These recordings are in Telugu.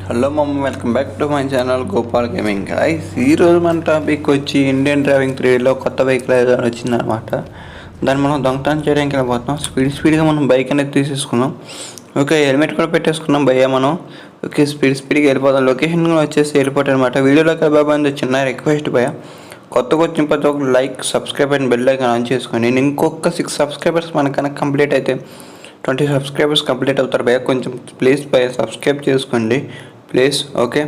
హలో మమ్మ, welcome back to my channel Gopal gaming. Guys, ఈరోజు మన టాపిక్ వచ్చి ఇండియన్ డ్రైవింగ్ 3లో కొత్త బైక్ ఏదో వచ్చిందనమాట. దాన్ని మనం దొంగతనం చేయడానికి వెళ్ళిపోతున్నాం. స్పీడ్గా మనం బైక్ అనేది తీసేసుకున్నాం. ఓకే, హెల్మెట్ కూడా పెట్టేసుకున్నాం భయ్యా మనం. ఓకే, స్పీడ్గా వెళ్ళిపోతాం. లొకేషన్ కూడా వచ్చేసి వెళ్ళిపోతాం అనమాట. వీడియోలోకి బాబాయ్ చిన్న రిక్వెస్ట్ భయ్యా, కొత్తగా వచ్చిన ప్రతి ఒక్కరు like, subscribe and bell icon on చేసుకోండి. నేను ఇంకొక 6 సబ్స్క్రైబర్స్ మనకన్నా కంప్లీట్ అయితే 20 సబ్స్క్రైబర్స్ కంప్లీట్ అవుతారు భయ్యా. కొంచెం ప్లీజ్ భయ్యా సబ్స్క్రైబ్ చేసుకోండి ప్లీజ్. ఓకే,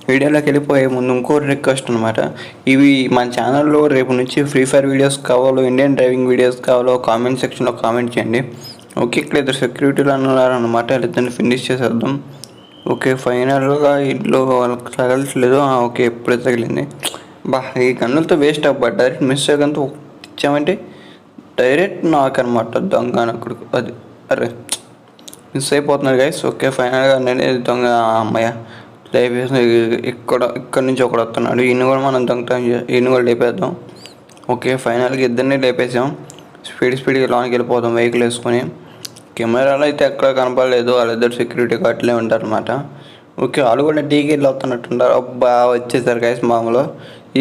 వీడియోలోకి వెళ్ళిపోయే ముందు ఇంకోటి రిక్వెస్ట్ అనమాట. ఇవి మన ఛానల్లో రేపు నుంచి ఫ్రీ ఫైర్ వీడియోస్ కావాలో, ఇండియన్ డ్రైవింగ్ వీడియోస్ కావాలో కామెంట్ సెక్షన్లో కామెంట్ చేయండి. ఓకే, ఇక్కడ ఇద్దరు సెక్యూరిటీలు అన్నారనమాట. ఇద్దరిని ఫినిష్ చేసేద్దాం. ఓకే, ఫైనల్గా ఇంట్లో వాళ్ళకి తగలట్లేదు. ఓకే, ఎప్పుడే తగిలింది బా. ఈ గన్నులతో వేస్ట్ అవ్వ, డైరెక్ట్ మిస్ అయ్యేంత ఇచ్చామంటే డైరెక్ట్ నాకు అనమాట దొంగ అక్కడికి. అది అరే మిస్ అయిపోతున్నారు గైస్. ఓకే, ఫైనల్గా నేను దొంగ అమ్మయ్య లేపేసి ఇక్కడ నుంచి ఒకడు వస్తున్నాడు. ఈయన కూడా మనం దొంగతనం ఈయన కూడా లేపేద్దాం. ఓకే, ఫైనల్గా ఇద్దరిని లేపేసాం. స్పీడ్గా లోనికి వెళ్ళిపోతాం వెహికల్ వేసుకొని. కెమెరాలో అయితే ఎక్కడ కనపడలేదు. వాళ్ళిద్దరు సెక్యూరిటీ గార్డ్లే ఉంటారనమాట. ఓకే, వాళ్ళు కూడా టీకి వెళ్ళి వస్తున్నట్టుంటారు. అబ్బా వచ్చేసారు గైస్. మామూలు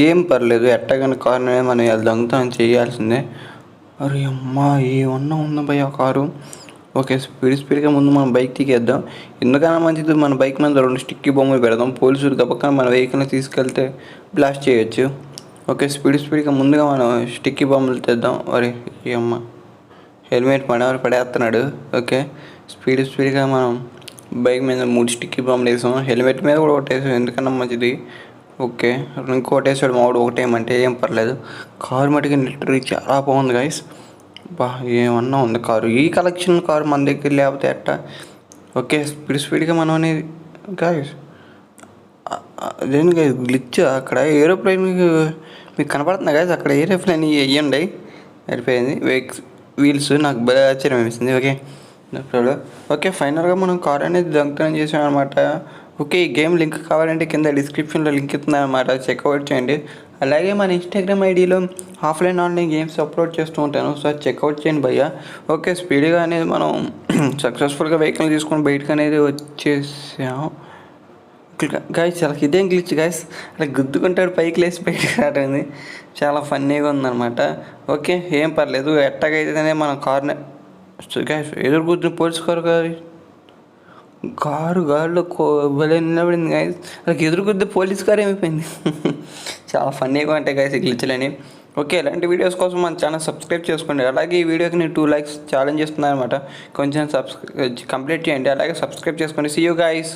ఏం పర్లేదు, ఎట్టగానే కారు అనేది మనం దొంగతనం చేయాల్సిందే. అరే అమ్మా, ఏమన్నా ఉందా భయ్య కారు. ఓకే, స్పీడ్గా ముందు మనం బైక్ తీకేద్దాం. ఎందుకన్నా మంచిది మన బైక్ మీద 2 స్టిక్కీ బొమ్మలు పెడదాం. పోలీసులు గబక్కన మన వెహికల్ని తీసుకెళ్తే బ్లాస్ట్ చేయొచ్చు. ఓకే, స్పీడ్గా ముందుగా మనం స్టిక్కీ బొమ్మలు తెద్దాం. అరే ఈ అమ్మ హెల్మెట్ పడేస్తున్నాడు. ఓకే, స్పీడ్గా మనం బైక్ మీద 3 స్టిక్కీ బొమ్మలు వేసాం. హెల్మెట్ మీద కూడా ఒకటేసాం, ఎందుకన్నా మంచిది. ఓకే, ఇంకోటేసాడు మావాడు. ఒకటేమంటే ఏం పర్లేదు. కారు మటుకు లిటరీ చాలా బాగుంది గైస్. బా ఏమన్నా ఉంది కారు. ఈ కలెక్షన్ కారు మన దగ్గర లేకపోతే ఎట్టా. ఓకే, స్పీడ్గా మనం అనేది గాయస్ అదేంటి గ్లిచ్ అక్కడ ఏరోప్లేన్ మీకు కనపడుతుంది గాయస్. అక్కడ ఏరోప్లేన్ వేయండి అయిపోయింది. వీల్స్ నాకు బాగా ఆశ్చర్యం అనిపిస్తుంది. ఓకే ఓకే, ఫైనల్గా మనం కార్ అనేది దొంగతనం చేసాం అనమాట. ఓకే, ఈ గేమ్ లింక్ కావాలంటే కింద డిస్క్రిప్షన్లో లింక్ ఇస్తుంది అనమాట, చెక్అవుట్ చేయండి. అలాగే మన ఇన్స్టాగ్రామ్ ఐడిలో ఆఫ్లైన్ ఆన్లైన్ గేమ్స్ అప్లోడ్ చేస్తూ ఉంటాను, సో చెక్అవుట్ చేయండి భయ్యా. ఓకే, స్పీడ్గా అనేది మనం సక్సెస్ఫుల్గా వెహికల్ తీసుకొని బయటకు అనేది వచ్చేసాం. గాయస్ చాలా ఇదేం గ్లిచ్ గాయస్, అలా గుద్దుకుంటాడు పైకి లేసి బయటకు రావడం చాలా ఫన్నీగా ఉందన్నమాట. ఓకే, ఏం పర్లేదు. ఎట్టగైతేనే మనం కార్ని గాయస్ ఎదురు గుద్దిన పోలీస్ గారులో భలే నిలబడింది గాయస్. వాళ్ళకి ఎదురు గుద్దే పోలీస్ కారు ఏమైపోయింది. చాలా ఫన్నీగా ఉంటాయి గాయస్ ఈ గ్లిచ్లని. ఓకే, ఇలాంటి వీడియోస్ కోసం మన ఛానల్ సబ్స్క్రైబ్ చేసుకోండి. అలాగే ఈ వీడియోకి నేను 2 లైక్స్ ఛాలెంజ్ చేస్తున్నాను అనమాట. కొంచెం కంప్లీట్ చేయండి. అలాగే సబ్స్క్రైబ్ చేసుకోండి. See you guys.